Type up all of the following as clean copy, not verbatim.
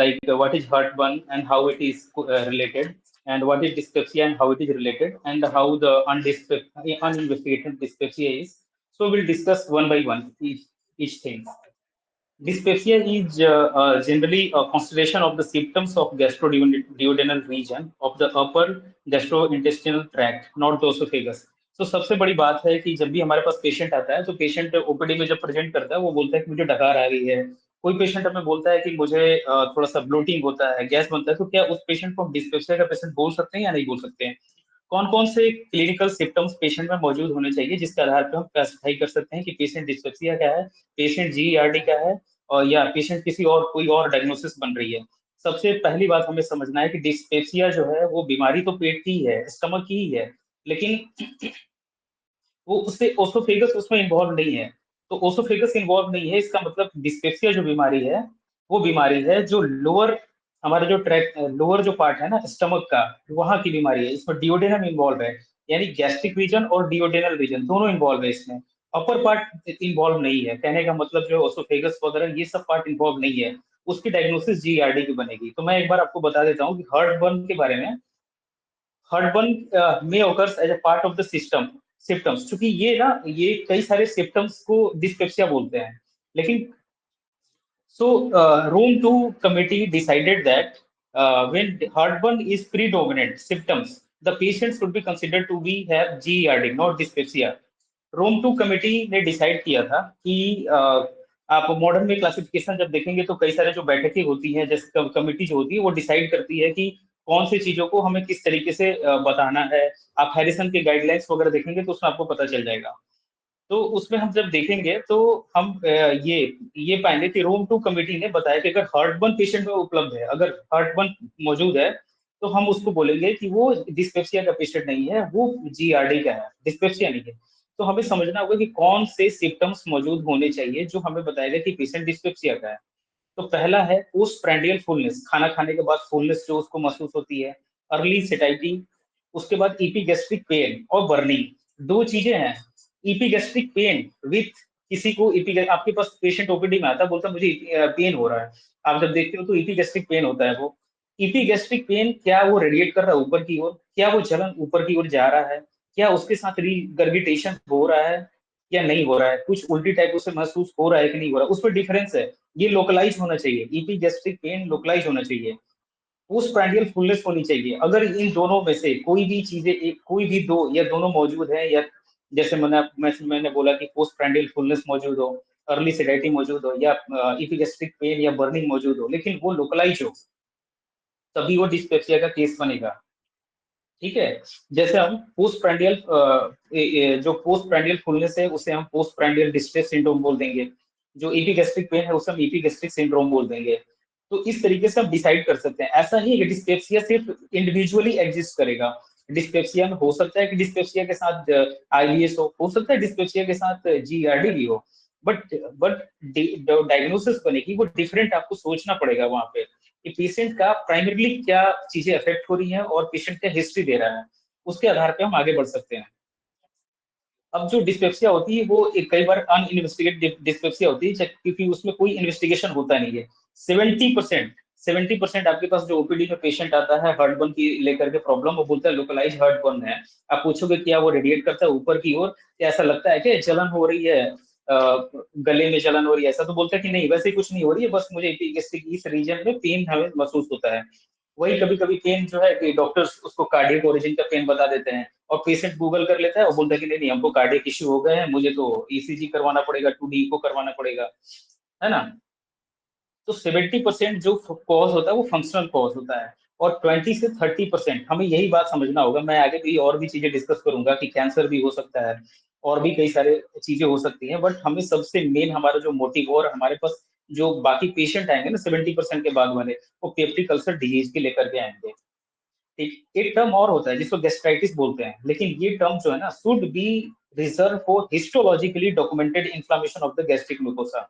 like what is heartburn and how it is related, and what is dyspepsia and how it is related, and how the uninvestigated dyspepsia is. So we'll discuss one by one each thing. Dyspepsia is generally a constellation of the symptoms of gastroduodenal region of the upper gastrointestinal tract, not the esophagus. तो सबसे बड़ी बात है कि जब भी हमारे पास patient आता है तो पेशेंट ओपीडी में जब प्रेजेंट करता है वो बोलता है कि मुझे डकार आ रही है। कोई पेशेंट हमें बोलता है कि मुझे थोड़ा सा ब्लोटिंग होता है, गैस बनता है, तो क्या उस पेशेंट को हम डिस्पेप्सिया का पेशेंट बोल सकते हैं या नहीं बोल सकते हैं? कौन कौन से क्लिनिकल सिम्टम्स पेशेंट में मौजूद होने चाहिए जिसके आधार पर हम क्लासिफाई कर सकते हैं कि पेशेंट डिस्पेप्सिया का है, पेशेंट जीईआरडी का है, और या पेशेंट किसी और कोई और डायग्नोसिस बन रही है। सबसे पहली बात हमें समझना है कि डिस्पेप्सिया जो है वो बीमारी तो पेट की ही है, स्टमक की ही है, लेकिन वो उससे ओसोफेगस उसमें इन्वॉल्व नहीं है। तो ओसोफेगस इन्वॉल्व नहीं है, इसका मतलब डिस्पेप्सिया जो बीमारी है वो बीमारी है जो लोअर, हमारा जो ट्रैक लोअर जो पार्ट है ना स्टमक का, वहां की बीमारी है। इसमें डिओडेनम इन्वॉल्व है, यानी गैस्ट्रिक रीजन और डिओडेनल रीजन दोनों इन्वॉल्व है इसमें। अपर पार्ट इन्वॉल्व नहीं है, कहने का मतलब जो ओसोफेगस वगैरह ये सब पार्ट इन्वॉल्व नहीं है। उसकी डायग्नोसिस जीआरडी की बनेगी। तो मैं एक बार आपको बता देता हूँ कि हार्टबर्न के बारे में। हार्टबर्न में occurs as a part of the system symptoms, क्योंकि ये कई सारे सिम्टम्स को डिस्पेप्सिया बोलते हैं। लेकिन Rome 2 committee decided that when heartburn is predominant symptoms, the patients should be considered to be have GERD, not dyspepsia. Rome 2 committee ने decide किया था कि आप मॉडर्न में क्लासिफिकेशन जब देखेंगे तो कई सारे जो बैठकें होती हैं, जैसे कमेटी जो होती है वो डिसाइड करती है कि कौन सी चीजों को हमें किस तरीके से बताना है। आप हैरिसन के गाइडलाइंस वगैरह देखेंगे तो उसमें आपको पता चल जाएगा। तो उसमें हम जब देखेंगे तो हम ये पाएंगे कि रोम 2 कमेटी ने बताया कि अगर हार्टबर्न पेशेंट में उपलब्ध है, अगर हार्टबर्न मौजूद है, तो हम उसको बोलेंगे कि वो डिस्पेप्सिया का पेशेंट नहीं है, वो जीआरडी का है, डिस्पेप्सिया नहीं है। तो हमें समझना होगा कि कौन से सिम्टम्स मौजूद होने चाहिए जो हमें बताएगा कि पेशेंट डिस्पेप्सिया का है। तो पहला है पोस्ट प्रैंडियल फुलनेस, खाना खाने के बाद फुलनेस जो उसको महसूस होती है, अर्ली सेटाइटी। उसके बाद इपीगैस्ट्रिक पेन और बर्निंग, दो चीजें हैं। इपीगैस्ट्रिक पेन विथ किसी को आपके पास पेशेंट ओपीडी में आता है, बोलता है मुझे पेन हो रहा है, आप जब देखते हो तो इपीगैस्ट्रिक पेन होता है। वो इपीगैस्ट्रिक पेन क्या वो रेडिएट कर रहा है ऊपर की ओर, क्या वो जलन ऊपर की ओर जा रहा है, क्या उसके साथ रिगर्गिटेशन हो रहा है या नहीं हो रहा है, कुछ उल्टी टाइप उसे महसूस हो रहा है कि नहीं हो रहा है, उस पर डिफरेंस है। ये लोकलाइज होना चाहिए, इपीगैस्ट्रिक पेन लोकलाइज होना चाहिए, पोस्ट प्रैंडियल फुलनेस होनी चाहिए। अगर इन दोनों में से कोई भी चीजें कोई भी दो या दोनों मौजूद है, या जैसे मैंने बोला कि पोस्ट प्रैंडियल फुलनेस मौजूद हो, अर्ली सेडेटी मौजूद हो, या इपीगैस्ट्रिक पेन या बर्निंग मौजूद हो, लेकिन वो लोकलाइज हो, तभी वो डिस्पेप्सिया का केस बनेगा। ठीक है। जैसे हम पोस्ट प्रैंडियल जो पोस्ट प्रैंडियल फुलनेस है उसे हम पोस्ट प्रैंडियल डिस्ट्रेस सिंड्रोम बोल देंगे, जो इपीगैस्ट्रिक पेन है उसे हम इपीगैस्ट्रिक सिंड्रोम बोल देंगे। तो इस तरीके से हम डिसाइड कर सकते हैं। ऐसा नहीं है कि डिस्पेप्सिया सिर्फ इंडिविजुअली एग्जिस्ट करेगा। डिस्पेप्सिया में हो सकता है कि डिस्पेप्सिया के साथ आईबीएस हो सकता है डिस्पेप्सिया के साथ जीआरडी भी हो, बट बट डायग्नोसिस बनेगी वो डिफरेंट। आपको सोचना पड़ेगा वहां पे कि पेशेंट का प्राइमरीली क्या चीजें अफेक्ट हो रही हैं और पेशेंट क्या हिस्ट्री दे रहा है, उसके आधार पे हम आगे बढ़ सकते हैं। अब जो डिस्पेप्सिया होती है वो कई बार अनइन्वेस्टिगेटेड डिस्पेप्सिया होती है, क्योंकि उसमें कोई इन्वेस्टिगेशन होता नहीं है। 70% आपके पास जो ओपीडी में पेशेंट आता है हार्टबर्न की लेकर के प्रॉब्लम, वो बोलता है लोकलाइज हार्टबर्न है। आप पूछोगे क्या वो रेडिएट करता है ऊपर की ओर, क्या ऐसा लगता है कि जलन हो रही है, गले में जलन हो रही है, ऐसा तो बोलता है कि नहीं वैसे कुछ नहीं हो रही है, बस मुझे इस रीजन में पेन हमें महसूस होता है। वही कभी कभी पेन जो है कि डॉक्टर्स उसको कार्डियक ओरिजिन का पेन बता देते हैं, और पेशेंट गूगल कर लेता है और बोलता है कि नहीं नहीं हमको कार्डियक इश्यू हो गए हैं, मुझे तो ईसीजी करवाना पड़ेगा, 2D को करवाना पड़ेगा, है ना। तो 70% जो कॉज होता है वो फंक्शनल कॉज होता है, और 20 से 30% हमें यही बात समझना होगा। मैं आगे भी और भी चीजें डिस्कस करूंगा कि कैंसर भी हो सकता है और भी कई सारे चीजें हो सकती हैं, बट हमें सबसे मेन हमारा जो मोटिव और हमारे पास जो बाकी पेशेंट आएंगे ना 70% के बाद वाले, वो पेप्टिक अल्सर डिजीज के लेकर के आएंगे। ठीक, एक टर्म और होता है जिसको गैस्ट्राइटिस बोलते हैं, लेकिन ये टर्म जो है ना should be reserve for histologically documented inflammation of the gastric mucosa.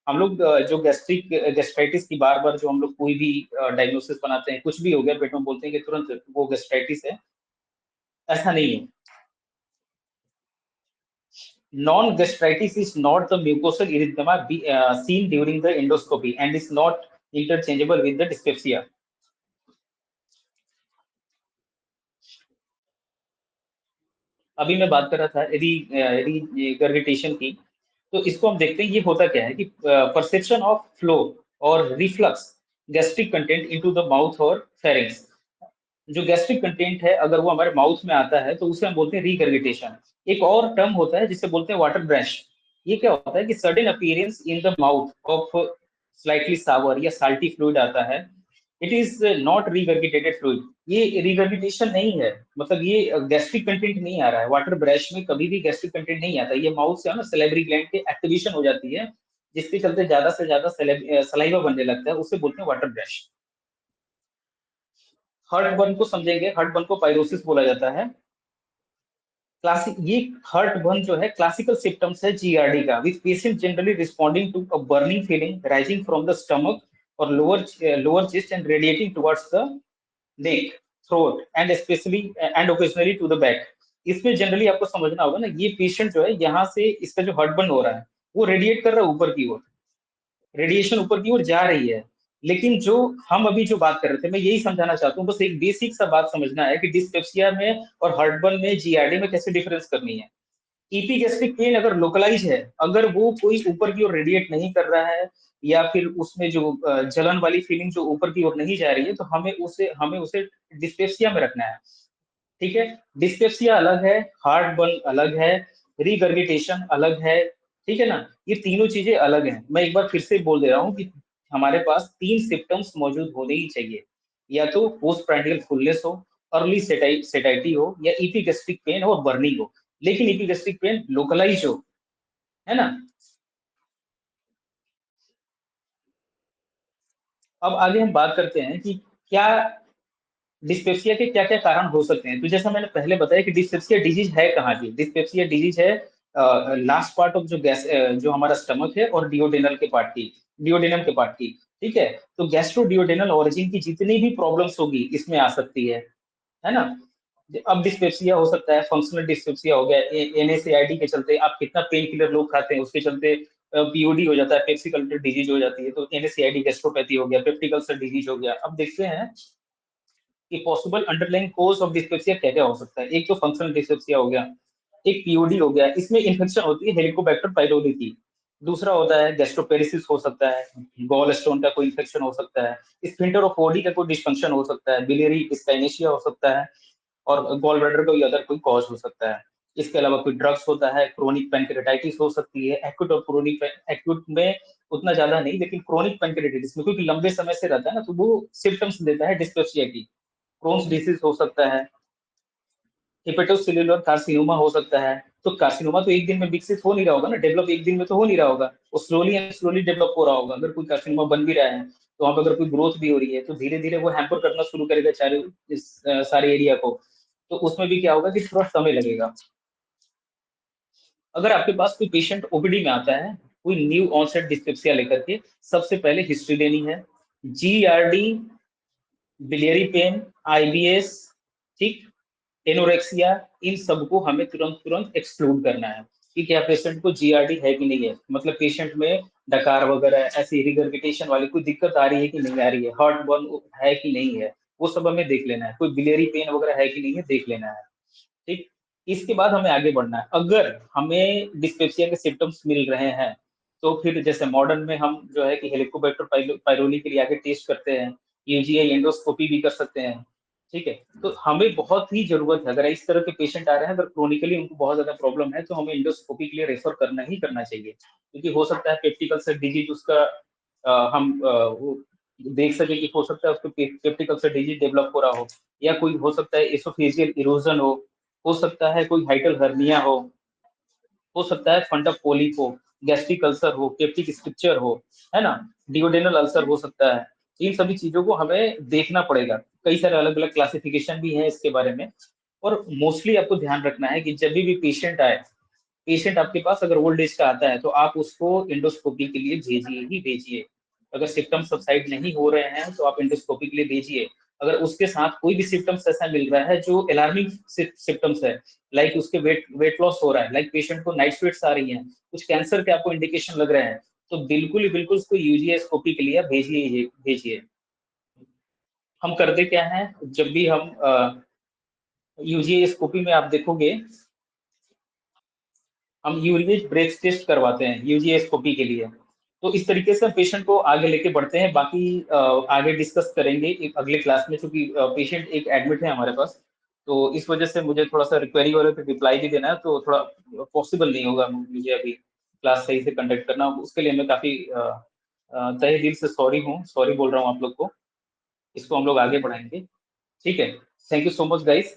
हम लोग जो गैस्ट्राइटिस की बार बार जो हम लोग कोई भी डायग्नोसिस बनाते हैं, कुछ भी हो गया पेट में, बोलते हैं कि तुरंत वो गैस्ट्राइटिस है, ऐसा नहीं है। Non-gastritis is not the mucosal erythema seen during the endoscopy and is not interchangeable with the dyspepsia. अभी मैं बात कर रहा था रिगर्गिटेशन की, तो इसको हम देखते हैं ये होता क्या है कि परसेप्शन ऑफ फ्लो और reflux gastric content into the mouth और फेरिंग्स। जो गैस्ट्रिक कंटेंट है अगर वो हमारे माउथ में आता है तो उसे हम बोलते हैं रिगर्गिटेशन। एक और टर्म होता है जिसे बोलते हैं वाटर ब्रश। ये क्या होता है कि sudden appearance in the mouth of slightly sour या साल्टी फ्लूइड आता है। It is not regurgitated fluid. ये रिगर्गिटेशन नहीं है, मतलब ये गैस्ट्रिक कंटेंट नहीं आ रहा है। वाटर ब्रश में कभी भी गैस्ट्रिक कंटेंट नहीं आता। ये माउथ से है ना सलेवरी ग्लैंड के एक्टिवेशन हो जाती है, जिसके चलते ज्यादा से ज्यादा सलाइवा बनने लगता है, उसे बोलते हैं वाटर ब्रश। हर्ट बर्न को समझेंगे। हर्ट बर्न को पाइरोसिस बोला जाता है। क्लासिक ये हर्ट बर्न जो है क्लासिकल सिम्टम्स है जीआरडी का, with patient generally responding to a burning feeling rising from the stomach और lower chest and radiating towards the neck, throat and especially and occasionally to the back. इसमें generally आपको समझना होगा ना, ये patient जो है यहाँ से इसका जो हर्ट बर्न हो रहा है वो रेडिएट कर रहा है ऊपर की ओर, रेडिएशन ऊपर की ओर जा रही है। लेकिन जो हम अभी जो बात कर रहे थे, मैं यही समझाना चाहता हूँ, बस एक बेसिक सा बात समझना है कि डिस्पेप्सिया में और हर्टबर्न में जीआरडी में कैसे डिफरेंस करनी है। ईपीगैस्ट्रिक पेन अगर लोकलाइज है, अगर वो कोई ऊपर की ओर रेडिएट नहीं कर रहा है या फिर उसमें जो जलन वाली फीलिंग जो ऊपर की ओर नहीं जा रही है, तो हमें उसे डिस्पेप्सिया में रखना है। ठीक है। डिस्पेप्सिया अलग है, हार्ट बर्न अलग है, रिगर्गिटेशन अलग है। ठीक है ना। ये तीनों चीजें अलग हैं। मैं एक बार फिर से बोल दे रहा हूँ कि हमारे पास तीन सिम्टम्स मौजूद होने ही चाहिए। या तो पोस्ट प्राइंडियल फुलनेस हो, अर्ली सेटाइटी हो, या इपिगेस्ट्रिक पेन और बर्निंग हो। लेकिन इपिगेस्ट्रिक पेन लोकलाइज हो, है ना। अब आगे हम बात करते हैं कि क्या डिस्पेप्सिया के क्या क्या कारण हो सकते हैं। तो जैसा मैंने पहले बताया कि डिस्पेप्सिया डिजीज है कहाँ की, डिस्पेप्सिया डिजीज है लास्ट पार्ट ऑफ जो गैस जो हमारा स्टमक है और डिओडेनल के पार्ट की, डिओडेनम के पार्ट की। ठीक है। तो गैस्ट्रो डिओडेनल ऑरिजिन की जितनी भी प्रॉब्लम्स होगी इसमें आ सकती है ना। अब डिस्पेप्सिया हो सकता है, फंक्शनल डिस्पेप्सिया हो गया, एनएसएआईडी के चलते आप कितना पेन किलर लोग खाते हैं उसके चलते पीओडी हो जाता है, पेप्सिक अल्सर डिजीज हो जाती है, तो एनएसएआईडी गैस्ट्रोपैथी हो गया, पेप्टिक अल्सर डिजीज हो गया। अब देखते हैं कि possible underline cause of dyspepsia क्या क्या हो सकता है। एक तो फंक्शनल डिस्पेप्सिया हो गया, एक पीओडी हो गया, इसमें इन्फेक्शन होती है हेलिकोबैक्टर पाइलोरी की। दूसरा होता है गैस्ट्रोपेरिसिस हो सकता है, गॉल स्टोन का कोई इन्फेक्शन हो सकता है, स्फिंक्टर ऑफ ओडी का कोई डिस्फंक्शन हो सकता है, बिलियरी स्टाइनेशिया हो सकता है, और गॉल ब्लैडर का कोई अदर कोई कॉज हो सकता है। इसके अलावा कोई ड्रग्स होता है, क्रोनिक पैंक्रेटाइटिस हो सकती है, एक्यूट और क्रोनिक, एक्यूट में उतना ज्यादा नहीं, लेकिन क्रोनिक पैंक्रेटाइटिस में क्योंकि लंबे समय से रहता है ना, तो वो सिम्टम्स देता है डिस्पेप्सिया की। क्रोन्स डिसीज हो सकता है, हिपेटोसेल्युलर कार्सिनोमा हो सकता है। तो कार्सिनोमा तो एक दिन में विकसित हो नहीं रहा होगा ना, डेवलप एक दिन में तो हो नहीं रहा होगा, वो स्लोली एंड स्लोली डेवलप हो रहा होगा। अगर कोई कार्सिनोमा बन भी रहा है तो वहां पर अगर कोई ग्रोथ भी हो रही है तो धीरे धीरे वो हैम्पर करना शुरू करेगा सारे इस सारे एरिया को। तो उसमें भी क्या होगा कि थोड़ा समय लगेगा। अगर आपके पास कोई पेशेंट ओपीडी में आता है कोई न्यू ऑनसेट डिस्पेप्सिया लेकर के, सबसे पहले हिस्ट्री लेनी है। जीआरडी, बिलियरी पेन, आईबीएस, ठीक, एनोरेक्सिया, इन सबको हमें तुरंत तुरंत एक्सक्लूड करना है कि क्या पेशेंट को जीआरडी है कि नहीं है, मतलब पेशेंट में डकार वगैरह ऐसी रिगर्गिटेशन वाली कोई दिक्कत आ रही है कि नहीं आ रही है, हार्ट बर्न है कि नहीं है, वो सब हमें देख लेना है। कोई बिलियरी पेन वगैरह है कि नहीं है देख लेना है। ठीक। इसके बाद हमें आगे बढ़ना है। अगर हमें डिस्पेप्सिया के सिम्टम्स मिल रहे हैं तो फिर जैसे मॉडर्न में हम जो है कि हेलिकोबैक्टर पायरोली के लिए आगे टेस्ट करते हैं, यूजीआई एंडोस्कोपी भी कर सकते हैं। ठीक है। तो हमें बहुत ही जरूरत है, अगर इस तरह के पेशेंट आ रहे हैं, अगर क्रोनिकली उनको बहुत ज्यादा प्रॉब्लम है तो हमें एंडोस्कोपी के लिए रेफर करना ही करना चाहिए, क्योंकि हो सकता है पेप्टिक अल्सर डिजीज उसका वो देख सके कि हो सकता है उसको पेप्टिक अल्सर डिजीज डेवलप हो रहा हो, या कोई हो सकता है एसोफेजियल इरोजन हो सकता है कोई हाइटल हर्निया हो सकता है फंडक पोलिप हो, गैस्ट्रिक अल्सर हो, पेप्टिक स्ट्रक्चर हो, है ना, डिओडेनल अल्सर हो सकता है। इन सभी चीजों को हमें देखना पड़ेगा। कई सारे अलग अलग क्लासिफिकेशन भी है इसके बारे में। और मोस्टली आपको ध्यान रखना है कि जब भी पेशेंट आए, पेशेंट आपके पास अगर ओल्ड एज का आता है तो आप उसको इंडोस्कोपी के लिए भेजिए ही भेजिए। अगर सिम्टम सबसाइड नहीं हो रहे हैं तो आप इंडोस्कोपी के लिए भेजिए। अगर उसके साथ कोई भी सिम्टम्स ऐसा मिल रहा है जो अलार्मिंग सिम्टम्स है, लाइक उसके वेट वेट लॉस हो रहा है, लाइक पेशेंट को नाइट स्वेट्स आ रही हैं, कुछ कैंसर के आपको इंडिकेशन लग रहे हैं, तो बिल्कुल ही बिल्कुल उसको यूजीएसओपी के लिए भेजिए भेजिए। हम करते क्या है, जब भी हम यूजीएसओपी में आप देखोगे, हम यूरिक ब्रेथ टेस्ट करवाते हैं यूजीएसओपी के लिए। तो इस तरीके से हम पेशेंट को आगे लेके बढ़ते हैं। बाकी आगे डिस्कस करेंगे एक अगले क्लास में, क्योंकि पेशेंट एक एडमिट है हमारे पास, तो इस वजह से मुझे थोड़ा सा रिक्वेरी वाले पे रिप्लाई भी देना है, तो थोड़ा पॉसिबल नहीं होगा मुझे अभी क्लास सही से कंडक्ट करना। उसके लिए मैं काफी तहे दिल से सॉरी हूँ, सॉरी बोल रहा हूँ आप लोग को। इसको हम लोग आगे बढ़ाएंगे। ठीक है, thank you so much guys.